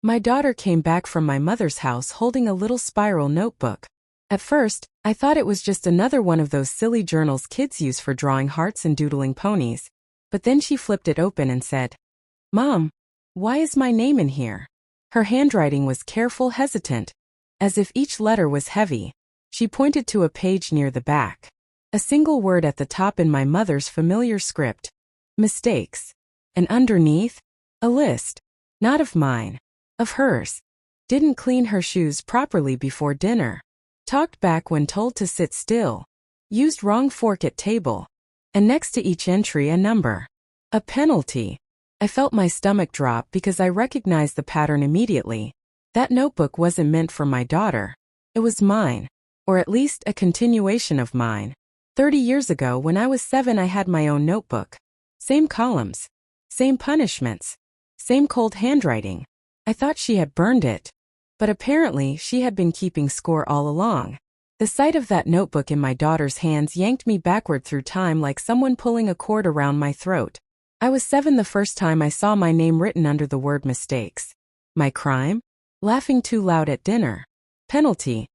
My daughter came back from my mother's house holding a little spiral notebook. At first, I thought it was just another one of those silly journals kids use for drawing hearts and doodling ponies. But then she flipped it open and said, "Mom, why is my name in here?" Her handwriting was careful, hesitant, as if each letter was heavy. She pointed to a page near the back. A single word at the top in my mother's familiar script. Mistakes. And underneath, a list. Not of mine. Of hers. Didn't clean her shoes properly before dinner. Talked back when told to sit still. Used wrong fork at table. And next to each entry a number. A penalty. I felt my stomach drop because I recognized the pattern immediately. That notebook wasn't meant for my daughter. It was mine. Or at least a continuation of mine. 30 years ago when I was 7 I had my own notebook. Same columns. Same punishments. Same cold handwriting. I thought she had burned it. But apparently she had been keeping score all along. The sight of that notebook in my daughter's hands yanked me backward through time like someone pulling a cord around my throat. I was 7 the first time I saw my name written under the word mistakes. My crime? Laughing too loud at dinner. Penalty.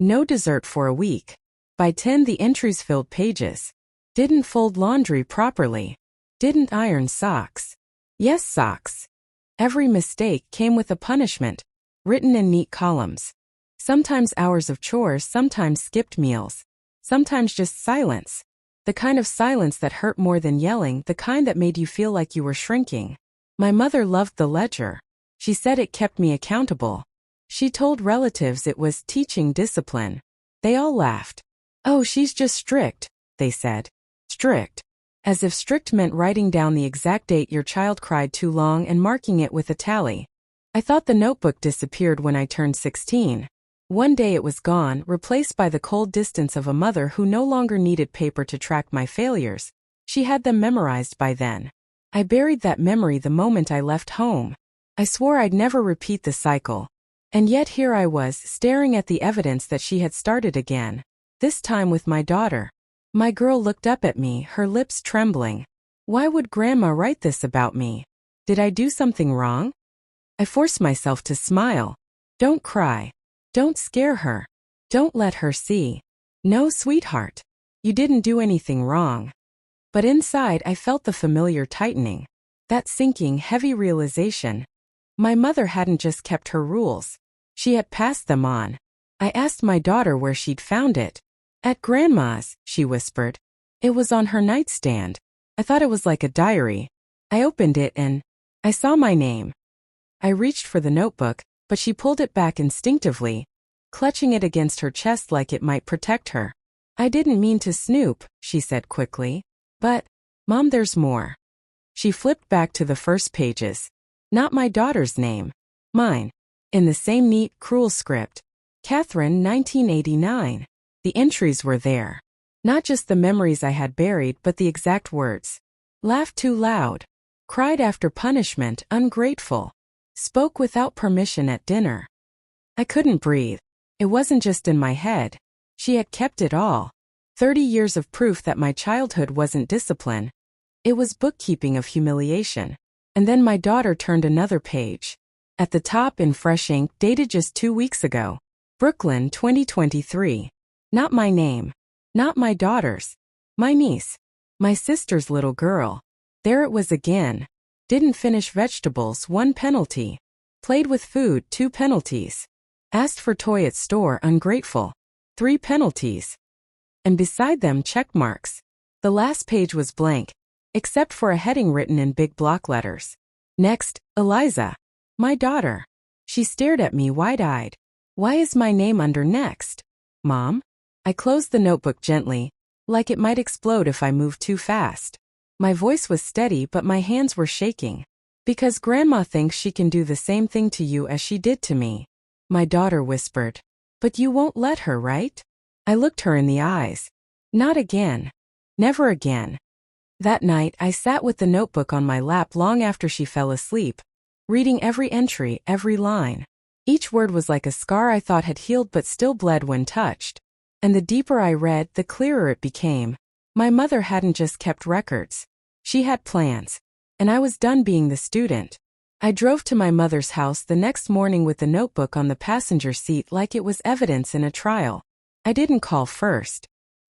No dessert for a week. By 10 the entries filled pages. Didn't fold laundry properly. Didn't iron socks. Yes, socks. Every mistake came with a punishment, written in neat columns. Sometimes hours of chores, sometimes skipped meals. Sometimes just silence. The kind of silence that hurt more than yelling, the kind that made you feel like you were shrinking. My mother loved the ledger. She said it kept me accountable. She told relatives it was teaching discipline. They all laughed. "Oh, she's just strict," they said. Strict. As if strict meant writing down the exact date your child cried too long and marking it with a tally. I thought the notebook disappeared when I turned 16. One day it was gone, replaced by the cold distance of a mother who no longer needed paper to track my failures. She had them memorized by then. I buried that memory the moment I left home. I swore I'd never repeat the cycle. And yet here I was, staring at the evidence that she had started again. This time with my daughter. My girl looked up at me, her lips trembling. Why would Grandma write this about me? Did I do something wrong? I forced myself to smile. Don't cry. Don't scare her. Don't let her see. No, sweetheart. You didn't do anything wrong. But inside I felt the familiar tightening. That sinking, heavy realization. My mother hadn't just kept her rules. She had passed them on. I asked my daughter where she'd found it. "At Grandma's," she whispered. It was on her nightstand. I thought it was like a diary. I opened it and I saw my name. I reached for the notebook, but she pulled it back instinctively, clutching it against her chest like it might protect her. "I didn't mean to snoop," she said quickly. "But, Mom, there's more." She flipped back to the first pages. Not my daughter's name. Mine. In the same neat, cruel script. Catherine, 1989. The entries were there. Not just the memories I had buried, but the exact words. Laughed too loud. Cried after punishment, ungrateful. Spoke without permission at dinner. I couldn't breathe. It wasn't just in my head. She had kept it all. 30 years of proof that my childhood wasn't discipline. It was bookkeeping of humiliation. And then my daughter turned another page. At the top in fresh ink, dated just 2 weeks ago. Brooklyn, 2023. Not my name. Not my daughter's. My niece. My sister's little girl. There it was again. Didn't finish vegetables, 1 penalty. Played with food, 2 penalties. Asked for toy at store, ungrateful. 3 penalties. And beside them check marks. The last page was blank, except for a heading written in big block letters. Next, Eliza. My daughter. She stared at me wide-eyed. Why is my name under next? Mom? I closed the notebook gently, like it might explode if I moved too fast. My voice was steady but my hands were shaking. Because Grandma thinks she can do the same thing to you as she did to me. My daughter whispered. But you won't let her, right? I looked her in the eyes. Not again. Never again. That night I sat with the notebook on my lap long after she fell asleep, reading every entry, every line. Each word was like a scar I thought had healed but still bled when touched. And the deeper I read, the clearer it became. My mother hadn't just kept records. She had plans. And I was done being the student. I drove to my mother's house the next morning with the notebook on the passenger seat like it was evidence in a trial. I didn't call first.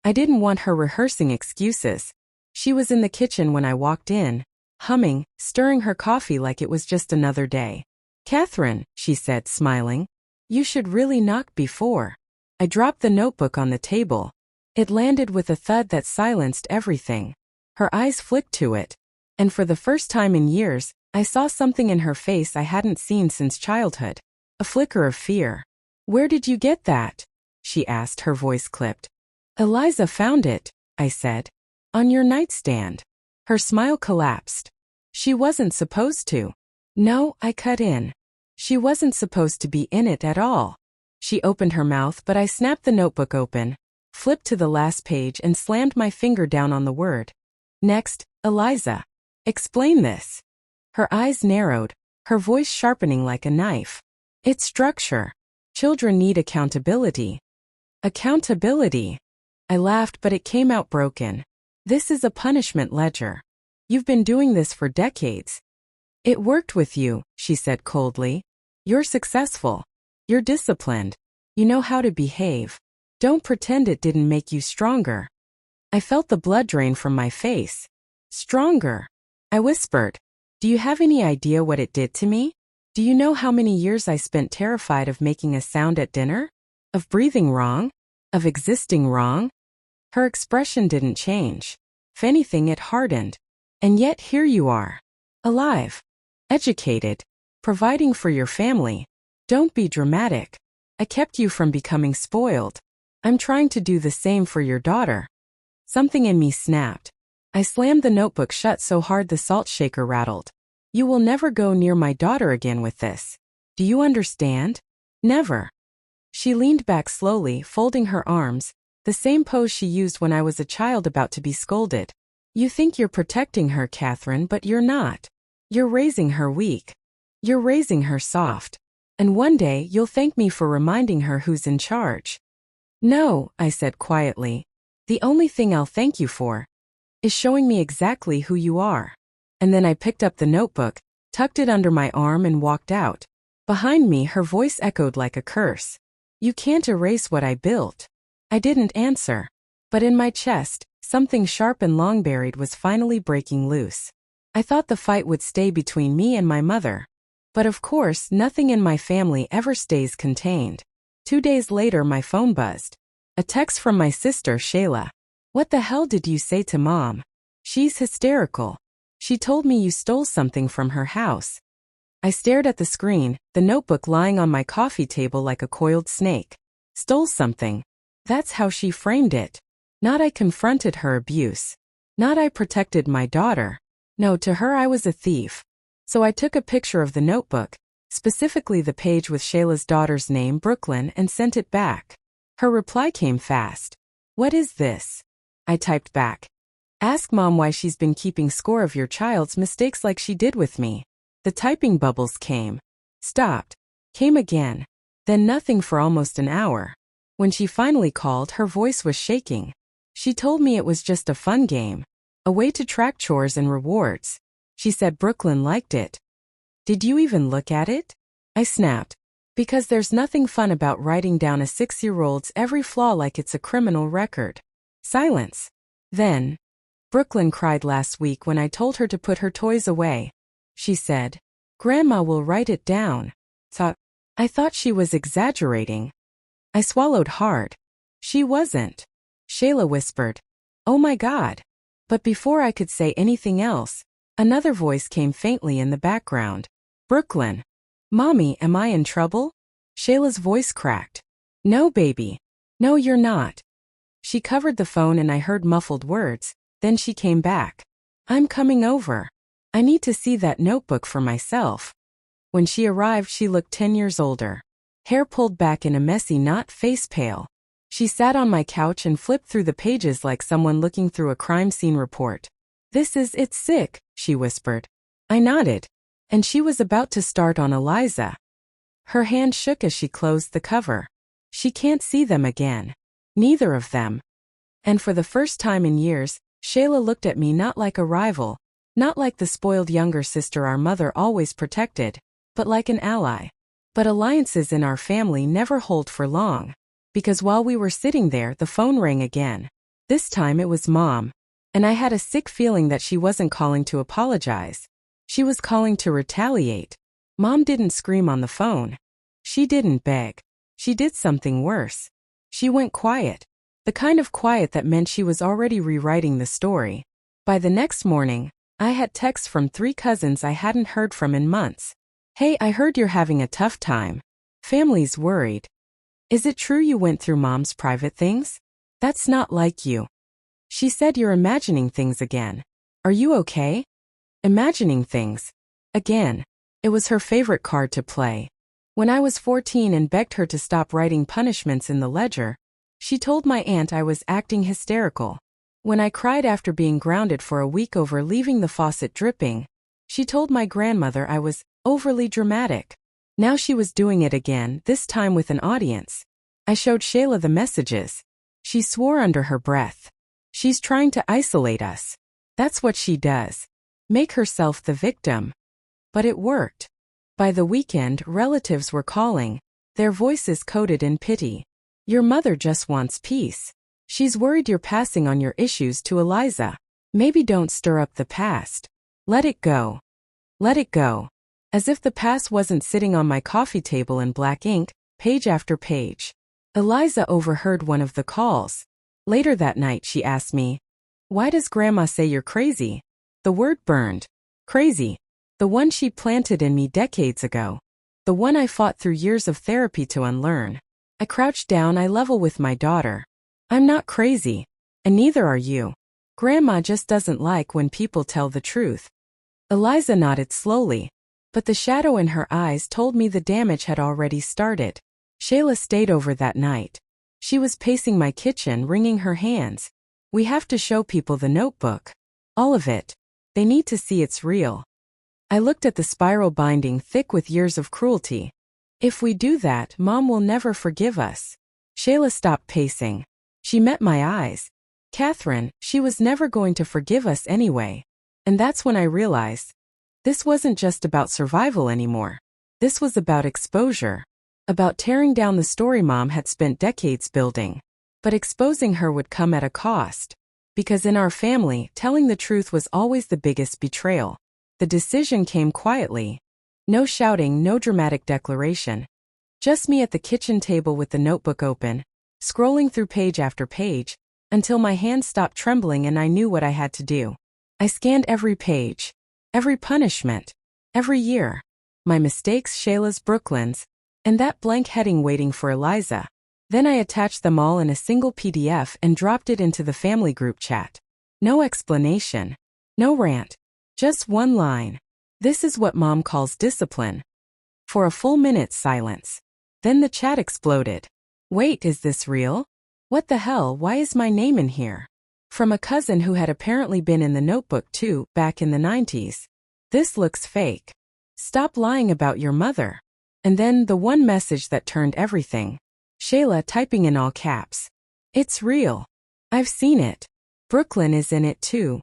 I didn't want her rehearsing excuses. She was in the kitchen when I walked in, humming, stirring her coffee like it was just another day. "Catherine," she said, smiling, "you should really knock before." I dropped the notebook on the table. It landed with a thud that silenced everything. Her eyes flicked to it, and for the first time in years, I saw something in her face I hadn't seen since childhood. A flicker of fear. "Where did you get that?" she asked, her voice clipped. "Eliza found it," I said. "On your nightstand." Her smile collapsed. "She wasn't supposed to." "No," I cut in. "She wasn't supposed to be in it at all." She opened her mouth, but I snapped the notebook open, flipped to the last page and slammed my finger down on the word. "Next, Eliza. Explain this." Her eyes narrowed, her voice sharpening like a knife. "It's structure. Children need accountability." "Accountability?" I laughed, but it came out broken. "This is a punishment ledger. You've been doing this for decades." "It worked with you," she said coldly. "You're successful. You're disciplined. You know how to behave. Don't pretend it didn't make you stronger." I felt the blood drain from my face. "Stronger?" I whispered. "Do you have any idea what it did to me? Do you know how many years I spent terrified of making a sound at dinner? Of breathing wrong? Of existing wrong?" Her expression didn't change. If anything, it hardened. "And yet here you are. Alive. Educated. Providing for your family. Don't be dramatic. I kept you from becoming spoiled. I'm trying to do the same for your daughter." Something in me snapped. I slammed the notebook shut so hard the salt shaker rattled. "You will never go near my daughter again with this. Do you understand? Never." She leaned back slowly, folding her arms, the same pose she used when I was a child about to be scolded. "You think you're protecting her, Catherine, but you're not. You're raising her weak. You're raising her soft. And one day you'll thank me for reminding her who's in charge." "No," I said quietly. "The only thing I'll thank you for is showing me exactly who you are." And then I picked up the notebook, tucked it under my arm and walked out. Behind me, her voice echoed like a curse. "You can't erase what I built." I didn't answer. But in my chest, something sharp and long-buried was finally breaking loose. I thought the fight would stay between me and my mother. But of course, nothing in my family ever stays contained. 2 days later, my phone buzzed. A text from my sister, Shayla. "What the hell did you say to Mom? She's hysterical. She told me you stole something from her house." I stared at the screen, the notebook lying on my coffee table like a coiled snake. Stole something. That's how she framed it. Not I confronted her abuse. Not I protected my daughter. No, to her I was a thief. So I took a picture of the notebook, specifically the page with Shayla's daughter's name, Brooklyn, and sent it back. Her reply came fast. "What is this?" I typed back. "Ask Mom why she's been keeping score of your child's mistakes like she did with me." The typing bubbles came, stopped, came again, then nothing for almost an hour. When she finally called, her voice was shaking. She told me it was just a fun game, a way to track chores and rewards. She said Brooklyn liked it. "Did you even look at it?" I snapped. "Because there's nothing fun about writing down a 6-year-old's every flaw like it's a criminal record." Silence. Then, "Brooklyn cried last week when I told her to put her toys away. She said, 'Grandma will write it down.' I thought she was exaggerating." I swallowed hard. "She wasn't." Shayla whispered, "Oh my God." But before I could say anything else, another voice came faintly in the background. "Brooklyn. Mommy, am I in trouble?" Shayla's voice cracked. "No, baby. No, you're not." She covered the phone and I heard muffled words, then she came back. "I'm coming over. I need to see that notebook for myself." When she arrived, she looked 10 years older. Hair pulled back in a messy knot, face pale. She sat on my couch and flipped through the pages like someone looking through a crime scene report. It's sick," she whispered. I nodded. And she was about to start on Eliza. Her hand shook as she closed the cover. She can't see them again. Neither of them. And for the first time in years, Shayla looked at me not like a rival, Not like the spoiled younger sister our mother always protected, but like an ally. But alliances in our family never hold for long. Because while we were sitting there, the phone rang again. This time it was Mom. And I had a sick feeling that she wasn't calling to apologize. She was calling to retaliate. Mom didn't scream on the phone. She didn't beg. She did something worse. She went quiet. The kind of quiet that meant she was already rewriting the story. By the next morning, I had texts from 3 cousins I hadn't heard from in months. Hey, I heard you're having a tough time. Family's worried. Is it true you went through Mom's private things? That's not like you. She said you're imagining things again. Are you okay? Imagining things. Again. It was her favorite card to play. When I was 14 and begged her to stop writing punishments in the ledger, she told my aunt I was acting hysterical. When I cried after being grounded for a week over leaving the faucet dripping, she told my grandmother I was overly dramatic. Now she was doing it again, this time with an audience. I showed Shayla the messages. She swore under her breath. She's trying to isolate us. That's what she does. Make herself the victim. But it worked. By the weekend, relatives were calling, their voices coated in pity. Your mother just wants peace. She's worried you're passing on your issues to Eliza. Maybe don't stir up the past. Let it go. Let it go. As if the past wasn't sitting on my coffee table in black ink, page after page. Eliza overheard one of the calls. Later that night she asked me, "Why does Grandma say you're crazy?" The word burned. Crazy. The one she planted in me decades ago. The one I fought through years of therapy to unlearn. I crouched down eye level with my daughter. I'm not crazy. And neither are you. Grandma just doesn't like when people tell the truth. Eliza nodded slowly. But the shadow in her eyes told me the damage had already started. Shayla stayed over that night. She was pacing my kitchen, wringing her hands. We have to show people the notebook. All of it. They need to see it's real. I looked at the spiral binding thick with years of cruelty. If we do that, Mom will never forgive us. Shayla stopped pacing. She met my eyes. Catherine, she was never going to forgive us anyway. And that's when I realized. This wasn't just about survival anymore. This was about exposure. About tearing down the story Mom had spent decades building. But exposing her would come at a cost. Because in our family, telling the truth was always the biggest betrayal. The decision came quietly. No shouting, no dramatic declaration. Just me at the kitchen table with the notebook open, scrolling through page after page, until my hands stopped trembling and I knew what I had to do. I scanned every page. Every punishment. Every year. My mistakes, Shayla's, Brooklyn's, and that blank heading waiting for Eliza. Then I attached them all in a single PDF and dropped it into the family group chat. No explanation. No rant. Just one line. This is what Mom calls discipline. For a full minute's silence. Then the chat exploded. Wait, is this real? What the hell, why is my name in here? From a cousin who had apparently been in the notebook too, back in the 90s. This looks fake. Stop lying about your mother. And then the one message that turned everything. Shayla typing in all caps. It's real. I've seen it. Brooklyn is in it too.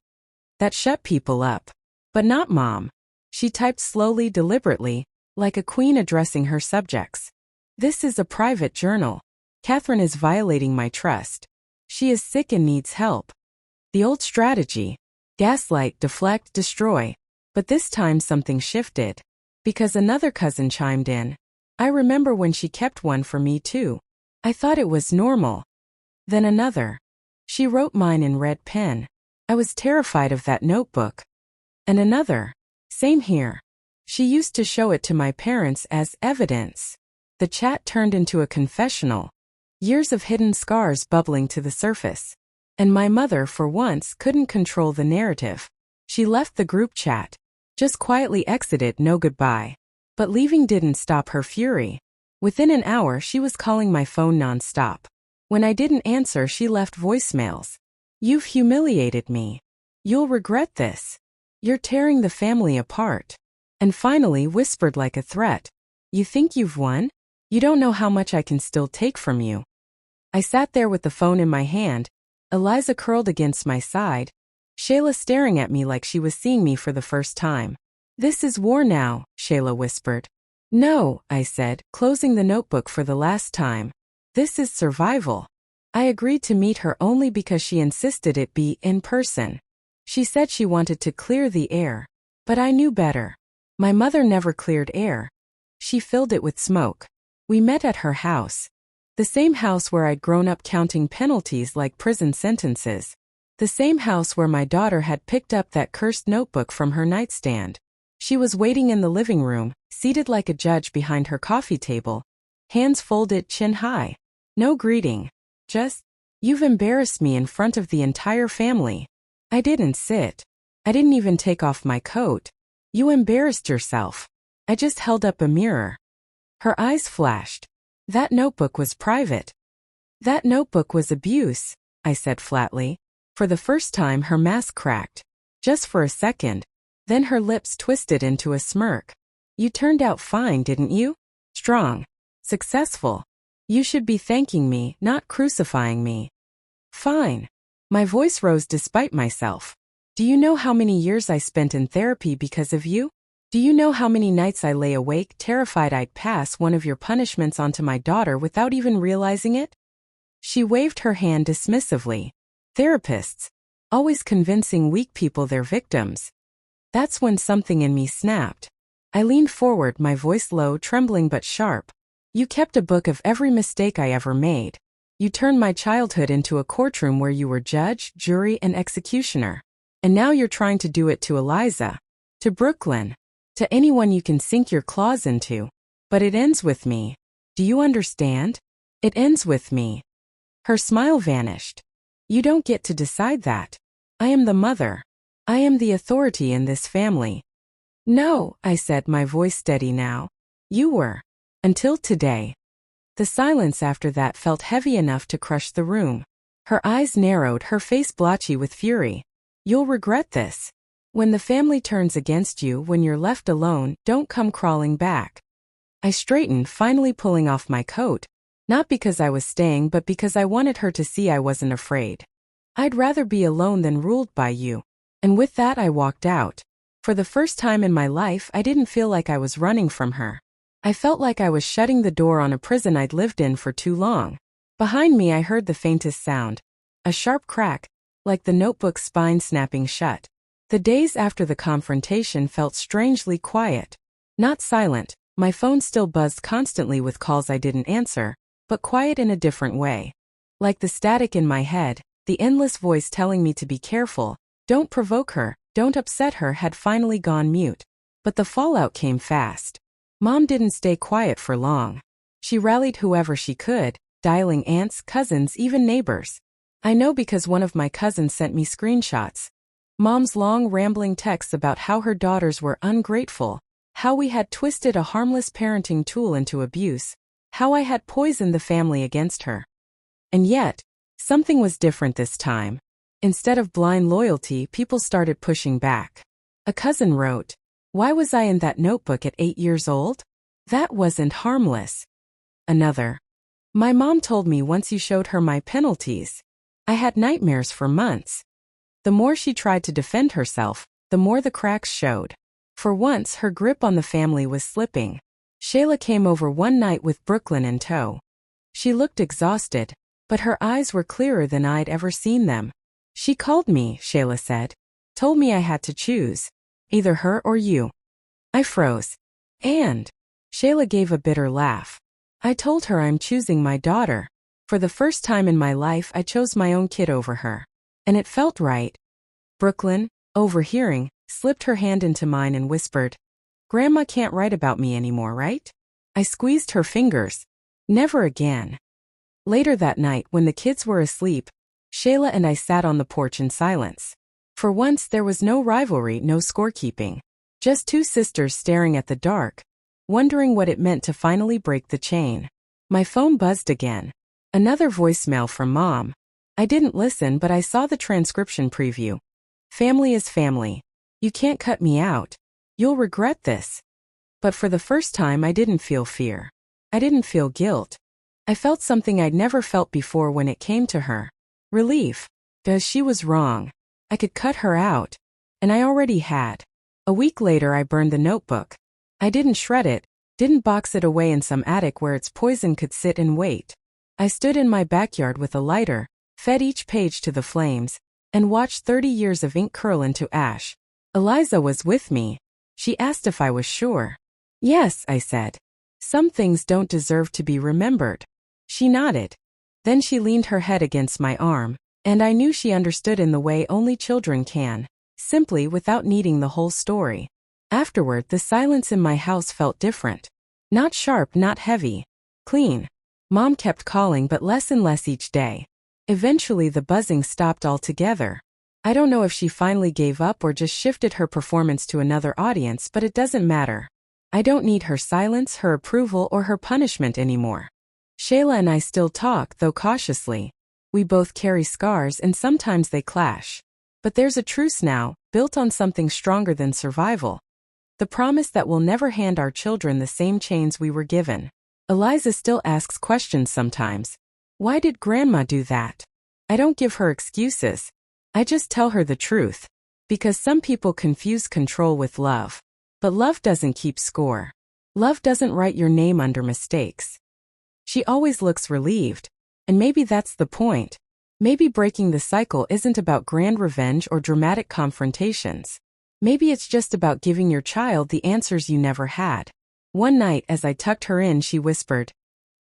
That shut people up. But not Mom. She typed slowly, deliberately, like a queen addressing her subjects. This is a private journal. Catherine is violating my trust. She is sick and needs help. The old strategy. Gaslight, deflect, destroy. But this time something shifted. Because another cousin chimed in. I remember when she kept one for me too. I thought it was normal. Then another. She wrote mine in red pen. I was terrified of that notebook. And another. Same here. She used to show it to my parents as evidence. The chat turned into a confessional. Years of hidden scars bubbling to the surface. And my mother, for once, couldn't control the narrative. She left the group chat. Just quietly exited, no goodbye. But leaving didn't stop her fury. Within an hour she was calling my phone nonstop. When I didn't answer she left voicemails. You've humiliated me. You'll regret this. You're tearing the family apart. And finally whispered like a threat. You think you've won? You don't know how much I can still take from you. I sat there with the phone in my hand, Eliza curled against my side, Shayla staring at me like she was seeing me for the first time. This is war now, Shayla whispered. No, I said, closing the notebook for the last time. This is survival. I agreed to meet her only because she insisted it be in person. She said she wanted to clear the air. But I knew better. My mother never cleared air. She filled it with smoke. We met at her house. The same house where I'd grown up counting penalties like prison sentences. The same house where my daughter had picked up that cursed notebook from her nightstand. She was waiting in the living room, seated like a judge behind her coffee table. Hands folded, chin high. No greeting. Just, you've embarrassed me in front of the entire family. I didn't sit. I didn't even take off my coat. You embarrassed yourself. I just held up a mirror. Her eyes flashed. That notebook was private. That notebook was abuse, I said flatly. For the first time her mask cracked. Just for a second. Then her lips twisted into a smirk. You turned out fine, didn't you? Strong. Successful. You should be thanking me, not crucifying me. Fine. My voice rose despite myself. Do you know how many years I spent in therapy because of you? Do you know how many nights I lay awake terrified I'd pass one of your punishments onto my daughter without even realizing it? She waved her hand dismissively. Therapists. Always convincing weak people they're victims. That's when something in me snapped. I leaned forward, my voice low, trembling but sharp. You kept a book of every mistake I ever made. You turned my childhood into a courtroom where you were judge, jury, and executioner. And now you're trying to do it to Eliza. To Brooklyn. To anyone you can sink your claws into. But it ends with me. Do you understand? It ends with me. Her smile vanished. You don't get to decide that. I am the mother. I am the authority in this family. No, I said, my voice steady now. You were. Until today. The silence after that felt heavy enough to crush the room. Her eyes narrowed, her face blotchy with fury. You'll regret this. When the family turns against you, when you're left alone, don't come crawling back. I straightened, finally pulling off my coat. Not because I was staying, but because I wanted her to see I wasn't afraid. I'd rather be alone than ruled by you. And with that I walked out. For the first time in my life, I didn't feel like I was running from her. I felt like I was shutting the door on a prison I'd lived in for too long. Behind me I heard the faintest sound. A sharp crack, like the notebook's spine snapping shut. The days after the confrontation felt strangely quiet. Not silent, my phone still buzzed constantly with calls I didn't answer, but quiet in a different way. Like the static in my head, the endless voice telling me to be careful, don't provoke her, don't upset her had finally gone mute. But the fallout came fast. Mom didn't stay quiet for long. She rallied whoever she could, dialing aunts, cousins, even neighbors. I know because one of my cousins sent me screenshots. Mom's long rambling texts about how her daughters were ungrateful, how we had twisted a harmless parenting tool into abuse, how I had poisoned the family against her. And yet, something was different this time. Instead of blind loyalty, people started pushing back. A cousin wrote, "Why was I in that notebook at 8 years old? That wasn't harmless." Another, "My mom told me once you showed her my penalties. I had nightmares for months." The more she tried to defend herself, the more the cracks showed. For once, her grip on the family was slipping. Shayla came over one night with Brooklyn in tow. She looked exhausted, but her eyes were clearer than I'd ever seen them. She called me, Shayla said. Told me I had to choose. Either her or you. I froze. And Shayla gave a bitter laugh. I told her I'm choosing my daughter. For the first time in my life, I chose my own kid over her. And it felt right. Brooklyn, overhearing, slipped her hand into mine and whispered, "Grandma can't write about me anymore, right?" I squeezed her fingers. Never again. Later that night, when the kids were asleep, Shayla and I sat on the porch in silence. For once, there was no rivalry, no scorekeeping. Just two sisters staring at the dark, wondering what it meant to finally break the chain. My phone buzzed again. Another voicemail from Mom. I didn't listen, but I saw the transcription preview. Family is family. You can't cut me out. You'll regret this. But for the first time, I didn't feel fear. I didn't feel guilt. I felt something I'd never felt before when it came to her. Relief. Because she was wrong. I could cut her out. And I already had. A week later I burned the notebook. I didn't shred it, didn't box it away in some attic where its poison could sit and wait. I stood in my backyard with a lighter, fed each page to the flames, and watched 30 years of ink curl into ash. Eliza was with me. She asked if I was sure. Yes, I said. Some things don't deserve to be remembered. She nodded. Then she leaned her head against my arm, and I knew she understood in the way only children can, simply without needing the whole story. Afterward, the silence in my house felt different. Not sharp, not heavy. Clean. Mom kept calling, but less and less each day. Eventually the buzzing stopped altogether. I don't know if she finally gave up or just shifted her performance to another audience, but it doesn't matter. I don't need her silence, her approval, or her punishment anymore. Shayla and I still talk, though cautiously. We both carry scars and sometimes they clash. But there's a truce now, built on something stronger than survival. The promise that we'll never hand our children the same chains we were given. Eliza still asks questions sometimes. Why did Grandma do that? I don't give her excuses. I just tell her the truth. Because some people confuse control with love. But love doesn't keep score. Love doesn't write your name under mistakes. She always looks relieved. And maybe that's the point. Maybe breaking the cycle isn't about grand revenge or dramatic confrontations. Maybe it's just about giving your child the answers you never had. One night as I tucked her in, she whispered,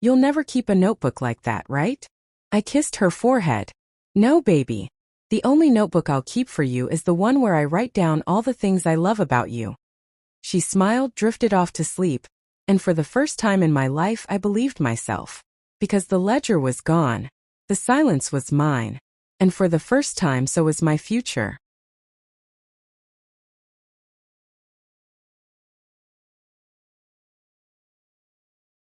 "You'll never keep a notebook like that, right?" I kissed her forehead. "No, baby. The only notebook I'll keep for you is the one where I write down all the things I love about you." She smiled, drifted off to sleep, and for the first time in my life I believed myself. Because the ledger was gone. The silence was mine. And for the first time so was my future.